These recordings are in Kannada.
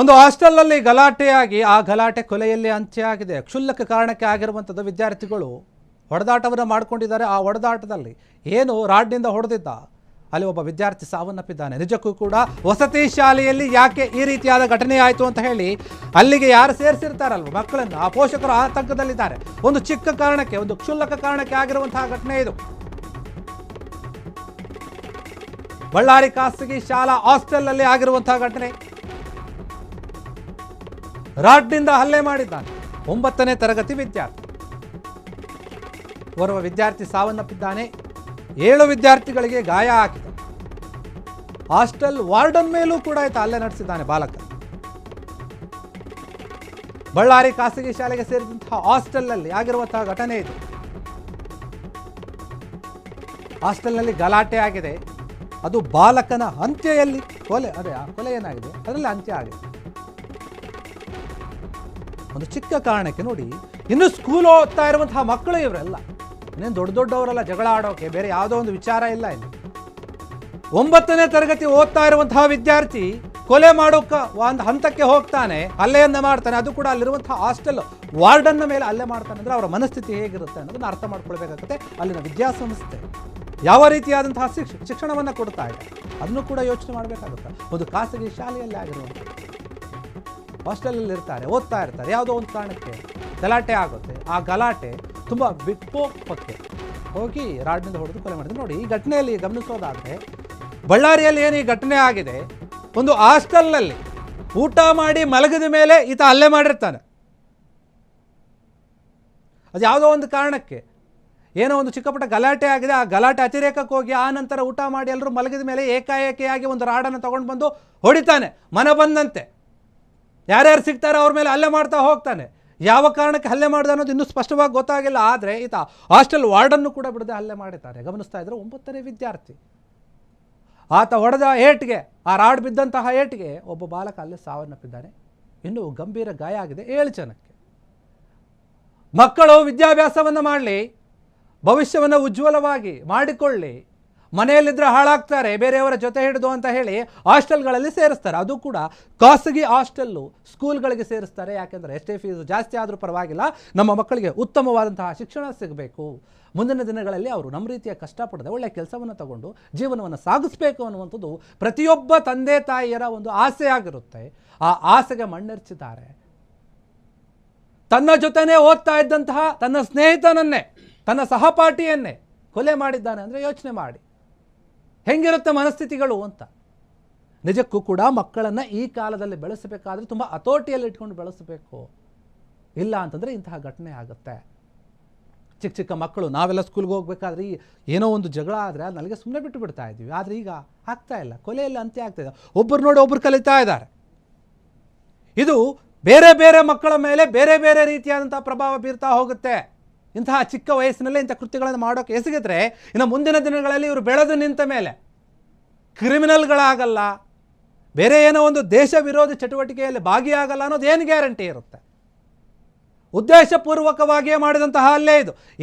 ಒಂದು ಹಾಸ್ಟೆಲ್ನಲ್ಲಿ ಗಲಾಟೆಯಾಗಿ ಆ ಗಲಾಟೆ ಕೊಲೆಯಲ್ಲಿ ಅಂತ್ಯ ಆಗಿದೆ. ಕ್ಷುಲ್ಲಕ ಕಾರಣಕ್ಕೆ ಆಗಿರುವಂಥದ್ದು ವಿದ್ಯಾರ್ಥಿಗಳು ಹೊಡೆದಾಟವನ್ನು ಮಾಡಿಕೊಂಡಿದ್ದಾರೆ. ಆ ಹೊಡೆದಾಟದಲ್ಲಿ ಏನು ರಾಡ್ನಿಂದ ಹೊಡೆದಿದ್ದ ಅಲ್ಲಿ ಒಬ್ಬ ವಿದ್ಯಾರ್ಥಿ ಸಾವನ್ನಪ್ಪಿದ್ದಾನೆ. ನಿಜಕ್ಕೂ ಕೂಡ ವಸತಿ ಶಾಲೆಯಲ್ಲಿ ಯಾಕೆ ಈ ರೀತಿಯಾದ ಘಟನೆ ಆಯಿತು ಅಂತ ಹೇಳಿ ಅಲ್ಲಿಗೆ ಯಾರು ಸೇರಿಸಿರ್ತಾರಲ್ವ ಮಕ್ಕಳನ್ನು, ಆ ಪೋಷಕರು ಆತಂಕದಲ್ಲಿದ್ದಾರೆ. ಒಂದು ಚಿಕ್ಕ ಕಾರಣಕ್ಕೆ, ಒಂದು ಕ್ಷುಲ್ಲಕ ಕಾರಣಕ್ಕೆ ಆಗಿರುವಂತಹ ಘಟನೆ ಇದು. ಬಳ್ಳಾರಿ ಖಾಸಗಿ ಶಾಲಾ ಹಾಸ್ಟೆಲ್ನಲ್ಲಿ ಆಗಿರುವಂತಹ ಘಟನೆ. ರಾಡ್ನಿಂದ ಹಲ್ಲೆ ಮಾಡಿದ್ದಾನೆ 9ನೇ ತರಗತಿ ವಿದ್ಯಾರ್ಥಿ. ಓರ್ವ ವಿದ್ಯಾರ್ಥಿ ಸಾವನ್ನಪ್ಪಿದ್ದಾನೆ. 7 ವಿದ್ಯಾರ್ಥಿಗಳಿಗೆ ಗಾಯ ಆಗಿದೆ. ಹಾಸ್ಟೆಲ್ ವಾರ್ಡನ್ ಮೇಲೂ ಕೂಡ ಹಲ್ಲೆ ನಡೆಸಿದ್ದಾನೆ ಬಾಲಕ. ಬಳ್ಳಾರಿ ಖಾಸಗಿ ಶಾಲೆಗೆ ಸೇರಿದಂತಹ ಹಾಸ್ಟೆಲ್ನಲ್ಲಿ ಆಗಿರುವಂತಹ ಘಟನೆ ಇದು. ಹಾಸ್ಟೆಲ್ನಲ್ಲಿ ಗಲಾಟೆ ಆಗಿದೆ. ಅದು ಬಾಲಕನ ಹತ್ಯೆಯಲ್ಲಿ ಕೊಲೆ ಏನಾಗಿದೆ ಅದರಲ್ಲಿ ಅಂತ್ಯ ಆಗಿದೆ. ಒಂದು ಚಿಕ್ಕ ಕಾರಣಕ್ಕೆ ನೋಡಿ, ಇನ್ನು ಸ್ಕೂಲ್ ಓದ್ತಾ ಇರುವಂತಹ ಮಕ್ಕಳು ಇವರೆಲ್ಲ, ಇನ್ನೇನು ದೊಡ್ಡವರೆಲ್ಲ ಜಗಳ ಆಡೋಕೆ, ಬೇರೆ ಯಾವುದೋ ಒಂದು ವಿಚಾರ ಇಲ್ಲ ಇಲ್ಲಿ. 9ನೇ ತರಗತಿ ಓದ್ತಾ ಇರುವಂತಹ ವಿದ್ಯಾರ್ಥಿ ಕೊಲೆ ಮಾಡೋಕೆ ಒಂದು ಹಂತಕ್ಕೆ ಹೋಗ್ತಾನೆ, ಹಲ್ಲೆಯನ್ನ ಮಾಡ್ತಾನೆ. ಅದು ಕೂಡ ಅಲ್ಲಿರುವಂತಹ ಹಾಸ್ಟೆಲ್ ವಾರ್ಡನ್ನ ಮೇಲೆ ಹಲ್ಲೆ ಮಾಡ್ತಾನೆ ಅಂದರೆ ಅವರ ಮನಸ್ಥಿತಿ ಹೇಗಿರುತ್ತೆ ಅನ್ನೋದನ್ನ ಅರ್ಥ ಮಾಡ್ಕೊಳ್ಬೇಕಾಗುತ್ತೆ. ಅಲ್ಲಿನ ವಿದ್ಯಾಸಂಸ್ಥೆ ಯಾವ ರೀತಿಯಾದಂತಹ ಶಿಕ್ಷಣವನ್ನು ಕೊಡ್ತಾ ಇದೆ ಅದನ್ನು ಕೂಡ ಯೋಚನೆ ಮಾಡಬೇಕಾಗುತ್ತೆ. ಒಂದು ಖಾಸಗಿ ಶಾಲೆಯಲ್ಲಿ ಆಗಿರುವಂಥದ್ದು, ಹಾಸ್ಟೆಲಲ್ಲಿ ಇರ್ತಾರೆ, ಓದ್ತಾ ಇರ್ತಾರೆ, ಯಾವುದೋ ಒಂದು ಕಾರಣಕ್ಕೆ ಗಲಾಟೆ ಆಗುತ್ತೆ. ಆ ಗಲಾಟೆ ತುಂಬ ವಿಕೋಪಕ್ಕೆ ಹೋಗಿ ರಾಡ್ನಿಂದ ಹೊಡೆದು ಕೊಲೆ ಮಾಡಿದ್ರು. ನೋಡಿ, ಈ ಘಟನೆಯಲ್ಲಿ ಗಮನಿಸೋದಾದರೆ ಬಳ್ಳಾರಿಯಲ್ಲಿ ಏನು ಈ ಘಟನೆ ಆಗಿದೆ, ಒಂದು ಹಾಸ್ಟೆಲ್ನಲ್ಲಿ ಊಟ ಮಾಡಿ ಮಲಗಿದ ಮೇಲೆ ಈತ ಹಲ್ಲೆ ಮಾಡಿರ್ತಾನೆ. ಅದು ಯಾವುದೋ ಒಂದು ಕಾರಣಕ್ಕೆ ಏನೋ ಒಂದು ಚಿಕ್ಕಪುಟ್ಟ ಗಲಾಟೆ ಆಗಿದೆ. ಆ ಗಲಾಟೆ ಅತಿರೇಕಕ್ಕೆ ಹೋಗಿ ಆ ನಂತರ ಊಟ ಮಾಡಿ ಎಲ್ಲರೂ ಮಲಗಿದ ಮೇಲೆ ಏಕಾಏಕಿಯಾಗಿ ಒಂದು ರಾಡನ್ನು ತಗೊಂಡು ಬಂದು ಹೊಡಿತಾನೆ. ಮನ ಬಂದಂತೆ ಯಾರ್ಯಾರು ಸಿಗ್ತಾರೋ ಅವ್ರ ಮೇಲೆ ಹಲ್ಲೆ ಮಾಡ್ತಾ ಹೋಗ್ತಾನೆ. ಯಾವ ಕಾರಣಕ್ಕೆ ಹಲ್ಲೆ ಮಾಡಿದ ಅನ್ನೋದು ಇನ್ನೂ ಸ್ಪಷ್ಟವಾಗಿ ಗೊತ್ತಾಗಿಲ್ಲ. ಆದರೆ ಈತ ಹಾಸ್ಟೆಲ್ ವಾರ್ಡನ್ನು ಕೂಡ ಬಿಡದೆ ಹಲ್ಲೆ ಮಾಡಿದ್ದಾರೆ. ಗಮನಿಸ್ತಾ ಇದ್ರೆ 9ನೇ ವಿದ್ಯಾರ್ಥಿ. ಆತ ಹೊಡೆದ ಏಟ್ಗೆ, ಆ ರಾಡ್ ಬಿದ್ದಂತಹ ಏಟ್ಗೆ ಒಬ್ಬ ಬಾಲಕ ಅಲ್ಲೇ ಸಾವನ್ನಪ್ಪಿದ್ದಾನೆ. ಇನ್ನೂ ಗಂಭೀರ ಗಾಯ ಆಗಿದೆ 7 ಜನಕ್ಕೆ. ಮಕ್ಕಳು ವಿದ್ಯಾಭ್ಯಾಸವನ್ನು ಮಾಡಲಿ, ಭವಿಷ್ಯವನ್ನು ಉಜ್ವಲವಾಗಿ ಮಾಡಿಕೊಳ್ಳಿ, ಮನೆಯಲ್ಲಿದ್ದರೆ ಹಾಳಾಗ್ತಾರೆ, ಬೇರೆಯವರ ಜೊತೆ ಹಿಡಿದು ಅಂತ ಹೇಳಿ ಹಾಸ್ಟೆಲ್ಗಳಲ್ಲಿ ಸೇರಿಸ್ತಾರೆ. ಅದು ಕೂಡ ಖಾಸಗಿ ಹಾಸ್ಟೆಲ್ಲು ಸ್ಕೂಲ್ಗಳಿಗೆ ಸೇರಿಸ್ತಾರೆ. ಯಾಕೆಂದರೆ ಎಷ್ಟೇ ಫೀಸು ಜಾಸ್ತಿ ಆದರೂ ಪರವಾಗಿಲ್ಲ, ನಮ್ಮ ಮಕ್ಕಳಿಗೆ ಉತ್ತಮವಾದಂತಹ ಶಿಕ್ಷಣ ಸಿಗಬೇಕು, ಮುಂದಿನ ದಿನಗಳಲ್ಲಿ ಅವರು ನಮ್ಮ ರೀತಿಯ ಕಷ್ಟಪಡದೆ ಒಳ್ಳೆಯ ಕೆಲಸವನ್ನು ತಗೊಂಡು ಜೀವನವನ್ನು ಸಾಗಿಸಬೇಕು ಅನ್ನುವಂಥದ್ದು ಪ್ರತಿಯೊಬ್ಬ ತಂದೆ ತಾಯಿಯರ ಒಂದು ಆಸೆ ಆಗಿರುತ್ತೆ. ಆ ಆಸೆಗೆ ಮಣ್ಣೆರ್ಚಿದ್ದಾರೆ. ತನ್ನ ಜೊತೆನೇ ಓದ್ತಾ ಇದ್ದಂತಹ ತನ್ನ ಸ್ನೇಹಿತನನ್ನೇ, ತನ್ನ ಸಹಪಾಠಿಯನ್ನೇ ಕೊಲೆ ಮಾಡಿದ್ದಾನೆ ಅಂದರೆ ಯೋಚನೆ ಮಾಡಿ ಹೆಂಗಿರುತ್ತೆ ಮನಸ್ಥಿತಿಗಳು ಅಂತ. ನಿಜಕ್ಕೂ ಕೂಡ ಮಕ್ಕಳನ್ನು ಈ ಕಾಲದಲ್ಲಿ ಬೆಳೆಸಬೇಕಾದ್ರೆ ತುಂಬ ಹತೋಟಿಯಲ್ಲಿ ಇಟ್ಕೊಂಡು ಬೆಳೆಸಬೇಕು. ಇಲ್ಲ ಅಂತಂದರೆ ಇಂತಹ ಘಟನೆ ಆಗುತ್ತೆ. ಚಿಕ್ಕ ಚಿಕ್ಕ ಮಕ್ಕಳು, ನಾವೆಲ್ಲ ಸ್ಕೂಲ್ಗೆ ಹೋಗ್ಬೇಕಾದ್ರೆ ಏನೋ ಒಂದು ಜಗಳ ಆದರೆ ಅದು ನನಗೆ ಸುಮ್ಮನೆ ಬಿಟ್ಟು ಬಿಡ್ತಾ ಇದ್ವಿ. ಆದರೆ ಈಗ ಆಗ್ತಾ ಇಲ್ಲ, ಕೊಲೆಯಲ್ಲಿ ಅಂತ್ಯ ಆಗ್ತಾ ಇದೆ. ಒಬ್ಬರು ನೋಡಿ ಒಬ್ಬರು ಕಲಿತಾ ಇದ್ದಾರೆ. ಇದು ಬೇರೆ ಬೇರೆ ಮಕ್ಕಳ ಮೇಲೆ ಬೇರೆ ಬೇರೆ ರೀತಿಯಾದಂಥ ಪ್ರಭಾವ ಬೀರ್ತಾ ಹೋಗುತ್ತೆ. ಇಂತಹ ಚಿಕ್ಕ ವಯಸ್ಸಿನಲ್ಲೇ ಇಂಥ ಕೃತ್ಯಗಳನ್ನು ಮಾಡೋಕ್ಕೆ ಎಸಗಿದ್ರೆ ಇನ್ನು ಮುಂದಿನ ದಿನಗಳಲ್ಲಿ ಇವರು ಬೆಳೆದು ನಿಂತ ಮೇಲೆ ಕ್ರಿಮಿನಲ್ಗಳಾಗಲ್ಲ, ಬೇರೆ ಏನೋ ಒಂದು ದೇಶ ವಿರೋಧಿ ಚಟುವಟಿಕೆಯಲ್ಲಿ ಭಾಗಿಯಾಗಲ್ಲ ಅನ್ನೋದು ಏನು ಗ್ಯಾರಂಟಿ ಇರುತ್ತೆ? ಉದ್ದೇಶಪೂರ್ವಕವಾಗಿಯೇ ಮಾಡಿದಂತಹ ಹಲ್ಲೆ ಇದು.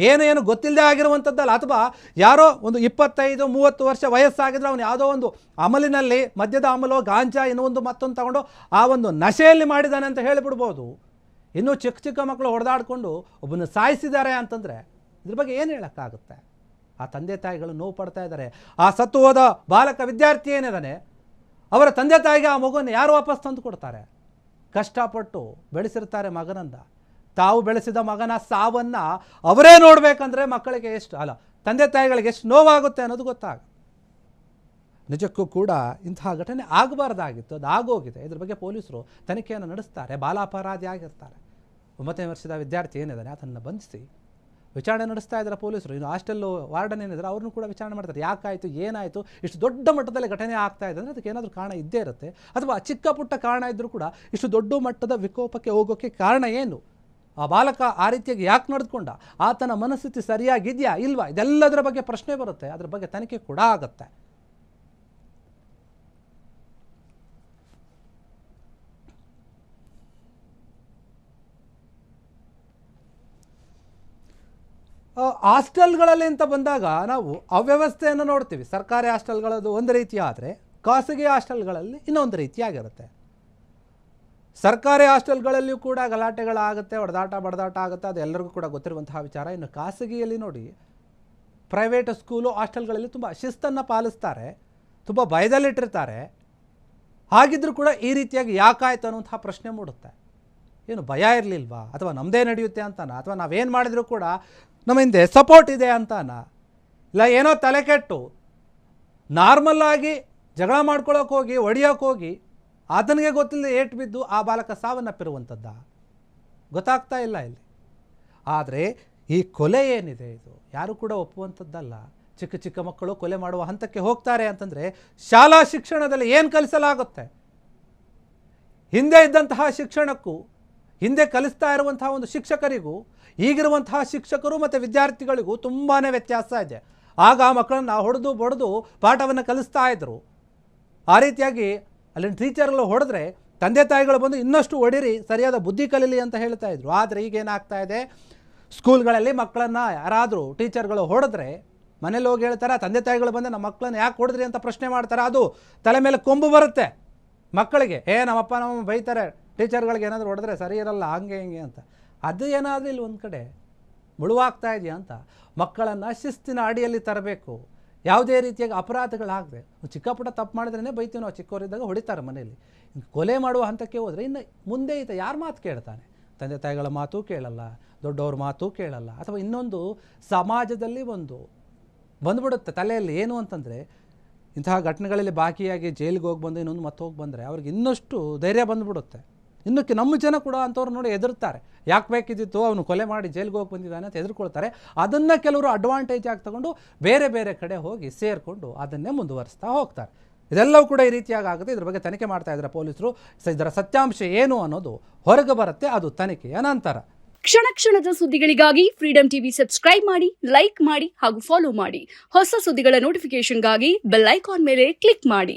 ಏನು ಗೊತ್ತಿಲ್ಲದೆ ಆಗಿರುವಂಥದ್ದಲ್ಲ. ಅಥವಾ ಯಾರೋ ಒಂದು 25-30 ವರ್ಷ ವಯಸ್ಸಾಗಿದ್ರೆ ಅವನು ಯಾವುದೋ ಒಂದು ಅಮಲಿನಲ್ಲಿ, ಮದ್ಯದ ಅಮಲೋ, ಗಾಂಜಾ, ಇನ್ನೊಂದು ಮತ್ತೊಂದು ತಗೊಂಡು ಆ ಒಂದು ನಶೆಯಲ್ಲಿ ಮಾಡಿದ್ದಾನೆ ಅಂತ ಹೇಳಿಬಿಡ್ಬೋದು. ಇನ್ನೂ ಚಿಕ್ಕ ಚಿಕ್ಕ ಮಕ್ಕಳು ಹೊಡೆದಾಡಿಕೊಂಡು ಒಬ್ಬನ ಸಾಯಿಸಿದ್ದಾರೆ ಅಂತಂದರೆ ಇದ್ರ ಬಗ್ಗೆ ಏನು ಹೇಳೋಕ್ಕಾಗುತ್ತೆ? ಆ ತಂದೆ ತಾಯಿಗಳು ನೋವು ಪಡ್ತಾ ಇದ್ದಾರೆ. ಆ ಸತ್ತು ಹೋದ ಬಾಲಕ ವಿದ್ಯಾರ್ಥಿ ಏನಿದ್ದಾನೆ, ಅವರ ತಂದೆ ತಾಯಿಗೆ ಆ ಮಗುವನ್ನು ಯಾರು ವಾಪಸ್ ತಂದು ಕೊಡ್ತಾರೆ? ಕಷ್ಟಪಟ್ಟು ಬೆಳೆಸಿರ್ತಾರೆ ಮಗನನ್ನು. ತಾವು ಬೆಳೆಸಿದ ಮಗನ ಸಾವನ್ನು ಅವರೇ ನೋಡಬೇಕಂದ್ರೆ ಮಕ್ಕಳಿಗೆ ತಂದೆ ತಾಯಿಗಳಿಗೆ ಎಷ್ಟು ನೋವಾಗುತ್ತೆ ಅನ್ನೋದು ಗೊತ್ತಾಗುತ್ತೆ. ನಿಜಕ್ಕೂ ಕೂಡ ಇಂತಹ ಘಟನೆ ಆಗಬಾರ್ದಾಗಿತ್ತು, ಅದು ಆಗೋಗಿದೆ. ಇದ್ರ ಬಗ್ಗೆ ಪೊಲೀಸರು ತನಿಖೆಯನ್ನು ನಡೆಸ್ತಾರೆ. ಬಾಲಾಪರಾಧಿ ಆಗಿರ್ತಾರೆ. 9ನೇ ವರ್ಷದ ವಿದ್ಯಾರ್ಥಿ ಏನಿದ್ದಾನೆ ಅದನ್ನು ಬಂಧಿಸಿ ವಿಚಾರಣೆ ನಡೆಸ್ತಾ ಇದ್ದಾರೆ ಪೊಲೀಸರು. ಇನ್ನು ಹಾಸ್ಟೆಲ್ಲು ವಾರ್ಡನ್ ಏನಿದ್ದಾರೆ ಅವ್ರನ್ನೂ ಕೂಡ ವಿಚಾರಣೆ ಮಾಡ್ತಾರೆ. ಯಾಕಾಯಿತು, ಏನಾಯಿತು, ಇಷ್ಟು ದೊಡ್ಡ ಮಟ್ಟದಲ್ಲಿ ಘಟನೆ ಆಗ್ತಾ ಇದೆ ಅಂದರೆ ಅದಕ್ಕೆ ಏನಾದರೂ ಕಾರಣ ಇದ್ದೇ ಇರುತ್ತೆ. ಅಥವಾ ಚಿಕ್ಕ ಪುಟ್ಟ ಕಾರಣ ಇದ್ದರೂ ಕೂಡ ಇಷ್ಟು ದೊಡ್ಡ ಮಟ್ಟದ ವಿಕೋಪಕ್ಕೆ ಹೋಗೋಕ್ಕೆ ಕಾರಣ ಏನು? ಆ ಬಾಲಕ ಆ ರೀತಿಯಾಗಿ ಯಾಕೆ ನಡೆದುಕೊಂಡ? ಆತನ ಮನಸ್ಥಿತಿ ಸರಿಯಾಗಿದೆಯಾ ಇಲ್ವಾ? ಇದೆಲ್ಲದರ ಬಗ್ಗೆ ಪ್ರಶ್ನೆ ಬರುತ್ತೆ. ಅದರ ಬಗ್ಗೆ ತನಿಖೆ ಕೂಡ ಆಗುತ್ತೆ. ಹಾಸ್ಟೆಲ್ಗಳಲ್ಲಿ ಅಂತ ಬಂದಾಗ ನಾವು ಅವ್ಯವಸ್ಥೆಯನ್ನು ನೋಡ್ತೀವಿ. ಸರ್ಕಾರಿ ಹಾಸ್ಟೆಲ್ಗಳದ್ದು ಒಂದು ರೀತಿ ಆದರೆ ಖಾಸಗಿ ಹಾಸ್ಟೆಲ್ಗಳಲ್ಲಿ ಇನ್ನೊಂದು ರೀತಿಯಾಗಿರುತ್ತೆ. ಸರ್ಕಾರಿ ಹಾಸ್ಟೆಲ್ಗಳಲ್ಲಿಯೂ ಕೂಡ ಗಲಾಟೆಗಳಾಗುತ್ತೆ, ಬಡದಾಟ ಆಗುತ್ತೆ, ಅದು ಎಲ್ಲರಿಗೂ ಕೂಡ ಗೊತ್ತಿರುವಂತಹ ವಿಚಾರ. ಇನ್ನು ಖಾಸಗಿಯಲ್ಲಿ ನೋಡಿ, ಪ್ರೈವೇಟ್ ಸ್ಕೂಲು ಹಾಸ್ಟೆಲ್ಗಳಲ್ಲಿ ತುಂಬ ಶಿಸ್ತನ್ನು ಪಾಲಿಸ್ತಾರೆ, ತುಂಬ ಭಯದಲ್ಲಿಟ್ಟಿರ್ತಾರೆ. ಹಾಗಿದ್ರೂ ಕೂಡ ಈ ರೀತಿಯಾಗಿ ಯಾಕಾಯ್ತು ಅನ್ನುವಂತಹ ಪ್ರಶ್ನೆ ಮೂಡುತ್ತೆ. ಏನು ಭಯ ಇರಲಿಲ್ವಾ, ಅಥವಾ ನಮ್ಮದೇ ನಡೆಯುತ್ತೆ ಅಂತಾನ, ಅಥವಾ ನಾವೇನು ಮಾಡಿದರೂ ಕೂಡ ನಮ್ಮ ಹಿಂದೆ ಸಪೋರ್ಟ್ ಇದೆ ಅಂತಾನ, ಇಲ್ಲ ಏನೋ ತಲೆ ಕೆಟ್ಟು ನಾರ್ಮಲ್ಲಾಗಿ ಜಗಳ ಮಾಡ್ಕೊಳ್ಳೋಕೆ ಹೋಗಿ ಹೊಡಿಯೋಕೆ ಹೋಗಿ ಆತನಿಗೆ ಗೊತ್ತಿಲ್ಲದೆ ಏಟು ಬಿದ್ದು ಆ ಬಾಲಕ ಸಾವನ್ನಪ್ಪಿರುವಂಥದ್ದ ಗೊತ್ತಾಗ್ತಾ ಇಲ್ಲ ಇಲ್ಲಿ. ಆದರೆ ಈ ಕೊಲೆ ಏನಿದೆ ಇದು ಯಾರು ಕೂಡ ಒಪ್ಪುವಂಥದ್ದಲ್ಲ. ಚಿಕ್ಕ ಚಿಕ್ಕ ಮಕ್ಕಳು ಕೊಲೆ ಮಾಡುವ ಹಂತಕ್ಕೆ ಹೋಗ್ತಾರೆ ಅಂತಂದರೆ ಶಾಲಾ ಶಿಕ್ಷಣದಲ್ಲಿ ಏನು ಕಲಿಸಲಾಗುತ್ತೆ? ಹಿಂದೆ ಇದ್ದಂತಹ ಶಿಕ್ಷಣಕ್ಕೂ ಹಿಂದೆ ಕಲಿಸ್ತಾ ಇರುವಂತಹ ಒಂದು ಶಿಕ್ಷಕರಿಗೂ ಈಗಿರುವಂತಹ ಶಿಕ್ಷಕರು ಮತ್ತು ವಿದ್ಯಾರ್ಥಿಗಳಿಗೂ ತುಂಬಾ ವ್ಯತ್ಯಾಸ ಇದೆ. ಆಗ ಮಕ್ಕಳನ್ನು ಹೊಡೆದು ಬಡಿದು ಪಾಠವನ್ನು ಕಲಿಸ್ತಾ ಇದ್ದರು. ಆ ರೀತಿಯಾಗಿ ಅಲ್ಲಿನ ಟೀಚರ್ಗಳು ಹೊಡೆದ್ರೆ ತಂದೆ ತಾಯಿಗಳು ಬಂದು ಇನ್ನಷ್ಟು ಹೊಡಿರಿ, ಸರಿಯಾದ ಬುದ್ಧಿ ಕಲೀಲಿ ಅಂತ ಹೇಳ್ತಾ ಇದ್ರು. ಆದರೆ ಈಗೇನಾಗ್ತಾ ಇದೆ, ಸ್ಕೂಲ್ಗಳಲ್ಲಿ ಮಕ್ಕಳನ್ನು ಯಾರಾದರೂ ಟೀಚರ್ಗಳು ಹೊಡೆದ್ರೆ ಮನೇಲಿ ಹೋಗಿ ಹೇಳ್ತಾರೆ, ತಂದೆ ತಾಯಿಗಳು ಬಂದು ನಮ್ಮ ಮಕ್ಕಳನ್ನ ಯಾಕೆ ಹೊಡೆದ್ರಿ ಅಂತ ಪ್ರಶ್ನೆ ಮಾಡ್ತಾರೆ. ಅದು ತಲೆ ಮೇಲೆ ಕೊಂಬು ಬರುತ್ತೆ ಮಕ್ಕಳಿಗೆ. ನಮ್ಮಪ್ಪ ನಮ್ಮ ಬೈತಾರೆ, ಟೀಚರ್ಗಳಿಗೆ ಏನಾದರೂ ಹೊಡೆದ್ರೆ ಸರಿ ಇರಲ್ಲ, ಹಂಗೆ ಹಿಂಗೆ ಅಂತ. ಅದು ಏನಾದರೂ ಇಲ್ಲಿ ಒಂದು ಕಡೆ ಮುಳುವಾಗ್ತಾ ಇದೆಯಾ ಅಂತ ಮಕ್ಕಳನ್ನು ಶಿಸ್ತಿನ ಅಡಿಯಲ್ಲಿ ತರಬೇಕು. ಯಾವುದೇ ರೀತಿಯಾಗಿ ಅಪರಾಧಗಳಾಗದೆ, ಚಿಕ್ಕ ಪುಟ್ಟ ತಪ್ಪು ಮಾಡಿದ್ರೇ ಬೈತೀವಿ ನಾವು, ಚಿಕ್ಕವರಿದ್ದಾಗ ಹೊಡಿತಾರೆ ಮನೆಯಲ್ಲಿ. ಕೊಲೆ ಮಾಡುವ ಹಂತಕ್ಕೆ ಹೋದರೆ ಇನ್ನು ಮುಂದೆ ಈತ ಯಾರ ಮಾತು ಕೇಳ್ತಾನೆ? ತಂದೆ ತಾಯಿಗಳ ಮಾತು ಕೇಳಲ್ಲ, ದೊಡ್ಡವ್ರ ಮಾತು ಕೇಳಲ್ಲ. ಅಥವಾ ಇನ್ನೊಂದು ಸಮಾಜದಲ್ಲಿ ಒಂದು ಬಂದ್ಬಿಡುತ್ತೆ ತಲೆಯಲ್ಲಿ, ಏನು ಅಂತಂದರೆ ಇಂತಹ ಘಟನೆಗಳಲ್ಲಿ ಬಾಕಿಯಾಗಿ ಜೈಲಿಗೆ ಹೋಗಿ ಬಂದು ಇನ್ನೊಂದು ಮತ್ತೆ ಹೋಗಿ ಬಂದರೆ ಅವ್ರಿಗೆ ಇನ್ನಷ್ಟು ಧೈರ್ಯ ಬಂದುಬಿಡುತ್ತೆ. ಇನ್ನಕ್ಕೆ ನಮ್ಮ ಜನ ಕೂಡ ಅಂಥವ್ರು ನೋಡಿ ಹೆದರ್ತಾರೆ. ಯಾಕೆ ಬೇಕಿದ್ದಿತ್ತು, ಅವನು ಕೊಲೆ ಮಾಡಿ ಜೈಲಿಗೆ ಹೋಗಿ ಬಂದಿದ್ದಾನೆ ಅಂತ ಹೆದರ್ಕೊಳ್ತಾರೆ. ಅದನ್ನು ಕೆಲವರು ಅಡ್ವಾಂಟೇಜ್ ಆಗಿ ತಗೊಂಡು ಬೇರೆ ಬೇರೆ ಕಡೆ ಹೋಗಿ ಸೇರಿಕೊಂಡು ಅದನ್ನೇ ಮುಂದುವರಿಸ್ತಾ ಹೋಗ್ತಾರೆ. ಇದೆಲ್ಲವೂ ಕೂಡ ಈ ರೀತಿಯಾಗಿ ಆಗುತ್ತೆ. ಇದ್ರ ಬಗ್ಗೆ ತನಿಖೆ ಮಾಡ್ತಾ ಇದ್ದಾರೆ ಪೊಲೀಸರು. ಇದರ ಸತ್ಯಾಂಶ ಏನು ಅನ್ನೋದು ಹೊರಗೆ ಬರುತ್ತೆ, ಅದು ತನಿಖೆಯ ನಂತರ. ಕ್ಷಣ ಕ್ಷಣದ ಸುದ್ದಿಗಳಿಗಾಗಿ ಫ್ರೀಡಂ ಟಿವಿ ಸಬ್ಸ್ಕ್ರೈಬ್ ಮಾಡಿ, ಲೈಕ್ ಮಾಡಿ ಹಾಗೂ ಫಾಲೋ ಮಾಡಿ. ಹೊಸ ಸುದ್ದಿಗಳ ನೋಟಿಫಿಕೇಶನ್ಗಾಗಿ ಬೆಲ್ ಐಕಾನ್ ಮೇಲೆ ಕ್ಲಿಕ್ ಮಾಡಿ.